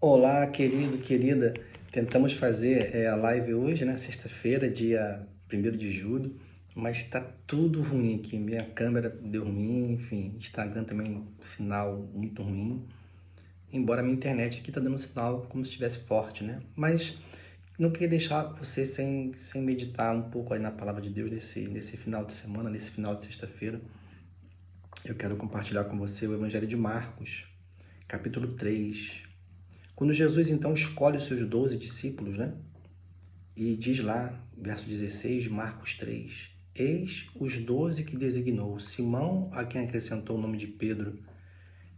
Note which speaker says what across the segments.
Speaker 1: Olá, querido, querida. Tentamos fazer a live hoje, né? Sexta-feira, dia 1º de julho, mas tá tudo ruim aqui. Minha câmera deu ruim, enfim, Instagram também, sinal muito ruim. Embora a minha internet aqui tá dando sinal como se estivesse forte, né? Mas não queria deixar você sem meditar um pouco aí na palavra de Deus nesse final de semana, nesse final de sexta-feira. Eu quero compartilhar com você o Evangelho de Marcos, capítulo 3. Quando Jesus então escolhe os seus 12 discípulos, né? E diz lá, verso 16 de Marcos 3: Eis os 12 que designou: Simão, a quem acrescentou o nome de Pedro,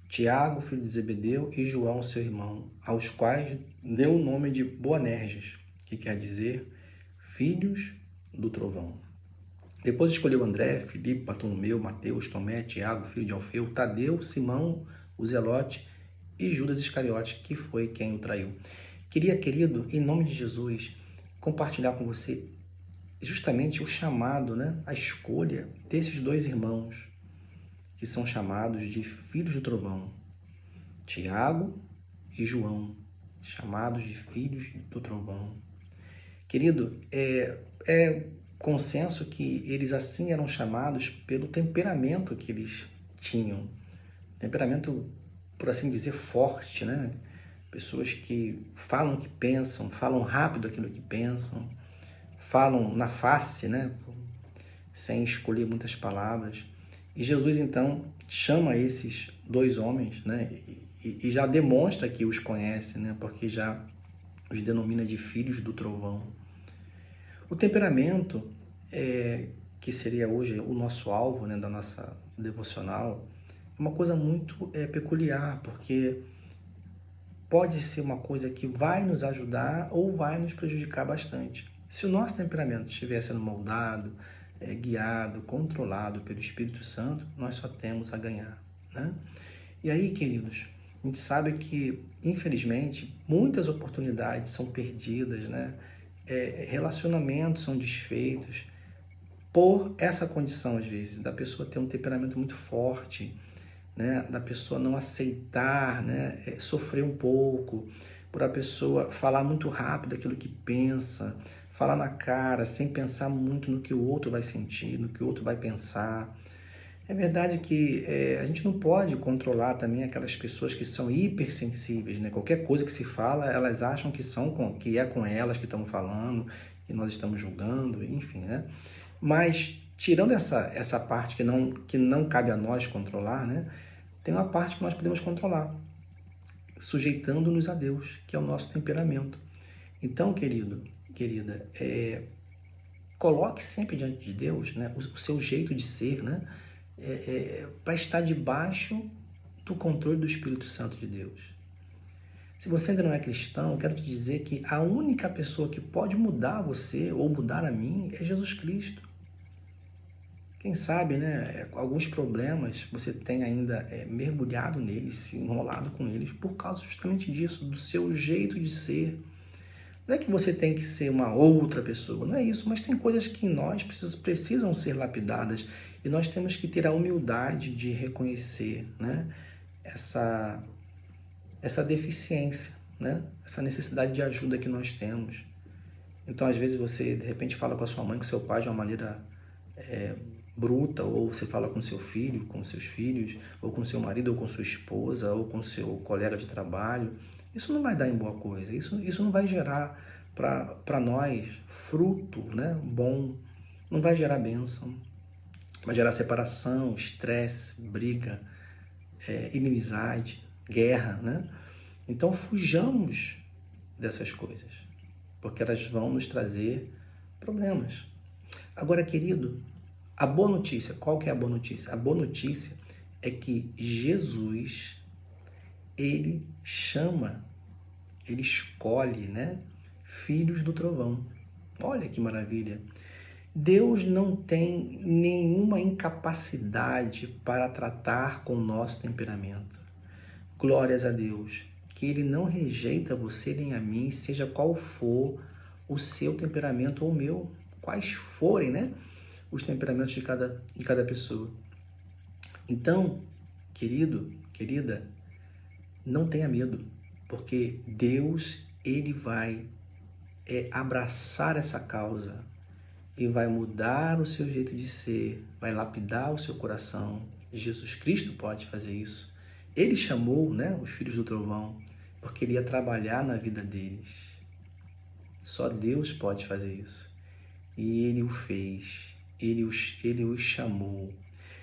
Speaker 1: Tiago, filho de Zebedeu, e João, seu irmão, aos quais deu o nome de Boanerges, que quer dizer filhos do trovão. Depois escolheu André, Filipe, Bartolomeu, Mateus, Tomé, Tiago, filho de Alfeu, Tadeu, Simão, o Zelote e Judas Iscariote, que foi quem o traiu. Querido, em nome de Jesus, compartilhar com você justamente o chamado, né? A escolha desses dois irmãos, que são chamados de filhos do trovão, Tiago e João, chamados de filhos do trovão. Querido, é consenso que eles assim eram chamados pelo temperamento que eles tinham. Temperamento, por assim dizer, forte, né? Pessoas que falam o que pensam, falam rápido aquilo que pensam, falam na face, né? Sem escolher muitas palavras. E Jesus, então, chama esses dois homens, né? E já demonstra que os conhece, né? Porque já os denomina de filhos do trovão. O temperamento, que seria hoje o nosso alvo, né, da nossa devocional, é uma coisa muito peculiar, porque pode ser uma coisa que vai nos ajudar ou vai nos prejudicar bastante. Se o nosso temperamento estiver sendo moldado, guiado, controlado pelo Espírito Santo, nós só temos a ganhar, né? E aí, queridos, a gente sabe que, infelizmente, muitas oportunidades são perdidas, né? Relacionamentos são desfeitos por essa condição, às vezes, da pessoa ter um temperamento muito forte, né? Da pessoa não aceitar, né? Sofrer um pouco, por a pessoa falar muito rápido aquilo que pensa, falar na cara, sem pensar muito no que o outro vai sentir, no que o outro vai pensar. É verdade que a gente não pode controlar também aquelas pessoas que são hipersensíveis, né? Qualquer coisa que se fala, elas acham que é com elas que estamos falando, que nós estamos julgando, enfim, né? Mas, tirando essa parte que não cabe a nós controlar, né? Tem uma parte que nós podemos controlar, sujeitando-nos a Deus, que é o nosso temperamento. Então, querida, coloque sempre diante de Deus, né, o seu jeito de ser, né, para estar debaixo do controle do Espírito Santo de Deus. Se você ainda não é cristão, eu quero te dizer que a única pessoa que pode mudar você ou mudar a mim é Jesus Cristo. Quem sabe, né, alguns problemas você tem ainda mergulhado neles, se enrolado com eles, por causa justamente disso, do seu jeito de ser. Não é que você tem que ser uma outra pessoa, não é isso, mas tem coisas que em nós precisam ser lapidadas e nós temos que ter a humildade de reconhecer, né, essa deficiência, né, essa necessidade de ajuda que nós temos. Então, às vezes, você, de repente, fala com a sua mãe, com seu pai de uma maneira bruta, ou você fala com seu filho, com seus filhos, ou com seu marido, ou com sua esposa, ou com seu colega de trabalho. Isso não vai dar em boa coisa, isso não vai gerar para nós fruto, né, bom, não vai gerar bênção, vai gerar separação, estresse, briga, inimizade, guerra, né? Então fujamos dessas coisas, porque elas vão nos trazer problemas. Agora, querido, a boa notícia, qual que é a boa notícia? A boa notícia é que Jesus, ele chama, ele escolhe, né, filhos do trovão. Olha que maravilha. Deus não tem nenhuma incapacidade para tratar com o nosso temperamento. Glórias a Deus, que ele não rejeita você nem a mim, seja qual for o seu temperamento ou o meu, quais forem, né, os temperamentos de cada pessoa. Então, querido, querida, não tenha medo. porque Deus, ele vai abraçar essa causa e vai mudar o seu jeito de ser, vai lapidar o seu coração. Jesus Cristo pode fazer isso. Ele chamou, né, os filhos do trovão porque ele ia trabalhar na vida deles. Só Deus pode fazer isso. E ele o fez. Ele os chamou.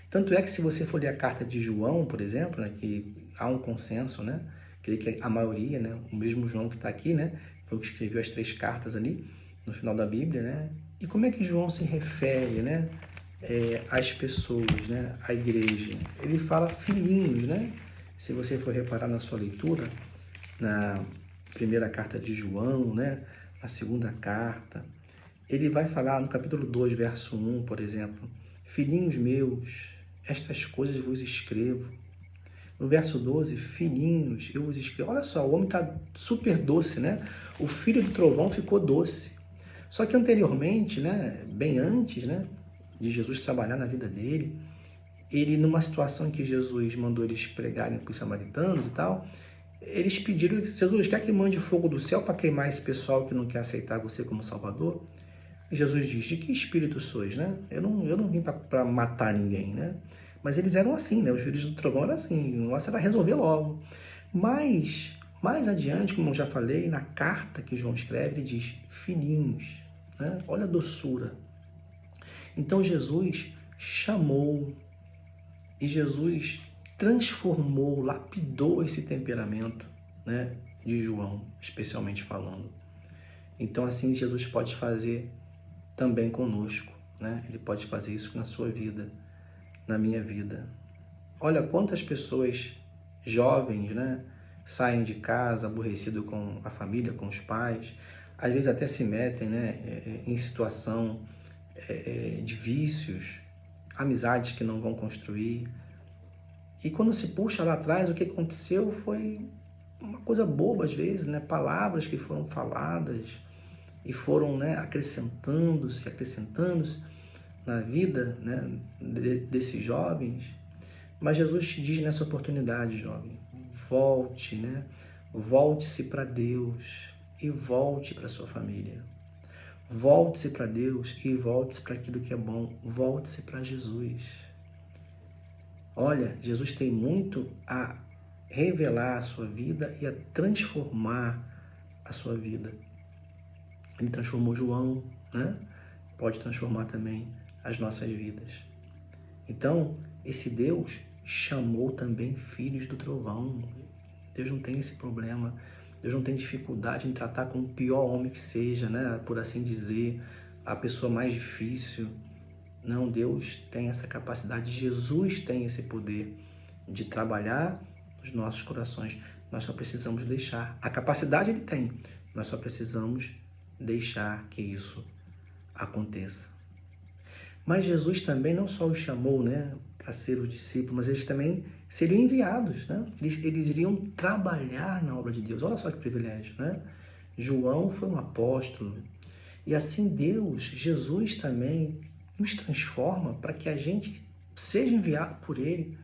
Speaker 1: Tanto é que se você for ler a carta de João, por exemplo, né, que há um consenso, né? Creio que a maioria, né, o mesmo João que está aqui, né, foi o que escreveu as 3 cartas ali no final da Bíblia, né? E como é que João se refere, né, às pessoas, né, à igreja? Ele fala filhinhos, né? Se você for reparar na sua leitura, na primeira carta de João, né, a segunda carta, ele vai falar no capítulo 2, verso 1, por exemplo, filhinhos meus, estas coisas vos escrevo. No verso 12, filhinhos, eu vos escrevo. Olha só, o homem está super doce, né? O filho do trovão ficou doce. Só que anteriormente, né, bem antes, né, de Jesus trabalhar na vida dele, ele, numa situação em que Jesus mandou eles pregarem para os samaritanos e tal, eles pediram, Jesus, quer que mande fogo do céu para queimar esse pessoal que não quer aceitar você como Salvador? E Jesus diz, de que espírito sois, né? Eu não vim para matar ninguém, né? Mas eles eram assim, né? Os filhos do trovão eram assim, o negócio era resolver logo. Mas, mais adiante, como eu já falei, na carta que João escreve, ele diz, filhinhos, né? Olha a doçura. Então Jesus chamou e Jesus transformou, lapidou esse temperamento, né, de João, especialmente falando. Então assim Jesus pode fazer também conosco, né? Ele pode fazer isso na sua vida, na minha vida. Olha quantas pessoas jovens, né, saem de casa aborrecido com a família, com os pais, às vezes até se metem, né, em situação de vícios, amizades que não vão construir. E quando se puxa lá atrás, o que aconteceu foi uma coisa boba às vezes, né? Palavras que foram faladas e foram, né, acrescentando-se na vida, né, desses jovens. Mas Jesus te diz nessa oportunidade, jovem, volte, né? Volte-se para Deus e volte para sua família. Volte-se para Deus e volte-se para aquilo que é bom. Volte-se para Jesus. Olha, Jesus tem muito a revelar a sua vida e a transformar a sua vida. Ele transformou João, né? Pode transformar também as nossas vidas. Então, esse Deus chamou também filhos do trovão. Deus não tem esse problema. Deus não tem dificuldade em tratar com o pior homem que seja, né? Por assim dizer, a pessoa mais difícil. Não, Deus tem essa capacidade, Jesus tem esse poder de trabalhar nos nossos corações. Nós só precisamos deixar. A capacidade ele tem, nós só precisamos deixar que isso aconteça. Mas Jesus também não só os chamou, né, para ser os discípulos, mas eles também seriam enviados, né? Eles iriam trabalhar na obra de Deus. Olha só que privilégio, né? João foi um apóstolo. E assim Deus, Jesus também nos transforma para que a gente seja enviado por Ele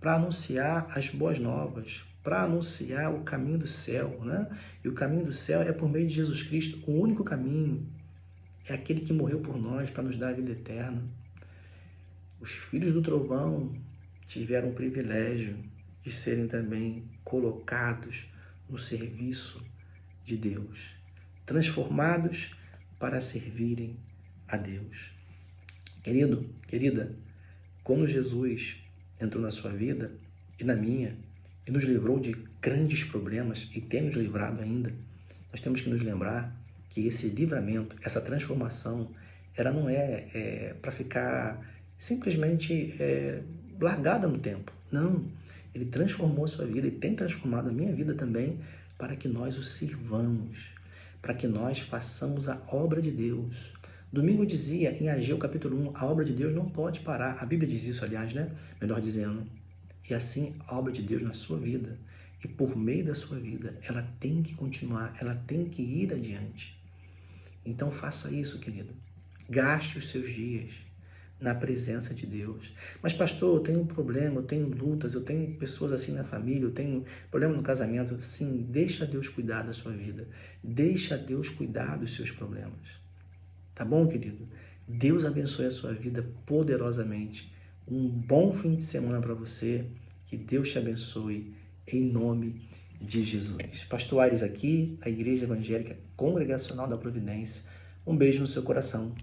Speaker 1: para anunciar as boas novas, para anunciar o caminho do céu, né? E o caminho do céu é por meio de Jesus Cristo, o único caminho. É aquele que morreu por nós para nos dar a vida eterna. Os filhos do trovão tiveram o privilégio de serem também colocados no serviço de Deus, transformados para servirem a Deus. Querido, querida, quando Jesus entrou na sua vida e na minha e nos livrou de grandes problemas e tem nos livrado ainda, nós temos que nos lembrar que esse livramento, essa transformação, ela não é para ficar simplesmente largada no tempo. Não, ele transformou a sua vida e tem transformado a minha vida também para que nós o sirvamos, para que nós façamos a obra de Deus. Domingo dizia em Ageu capítulo 1, a obra de Deus não pode parar. A Bíblia diz isso, aliás, né? Melhor dizendo. E assim, a obra de Deus na sua vida e por meio da sua vida, ela tem que continuar, ela tem que ir adiante. Então faça isso, querido. Gaste os seus dias. na presença de Deus. Mas pastor, eu tenho um problema, eu tenho lutas, eu tenho pessoas assim na família, eu tenho problema no casamento. Sim, deixa Deus cuidar da sua vida. Deixa Deus cuidar dos seus problemas. Tá bom, querido? Deus abençoe a sua vida poderosamente. Um bom fim de semana para você. Que Deus te abençoe em nome de Jesus. Pastor Aires aqui, a Igreja Evangélica Congregacional da Providência. Um beijo no seu coração.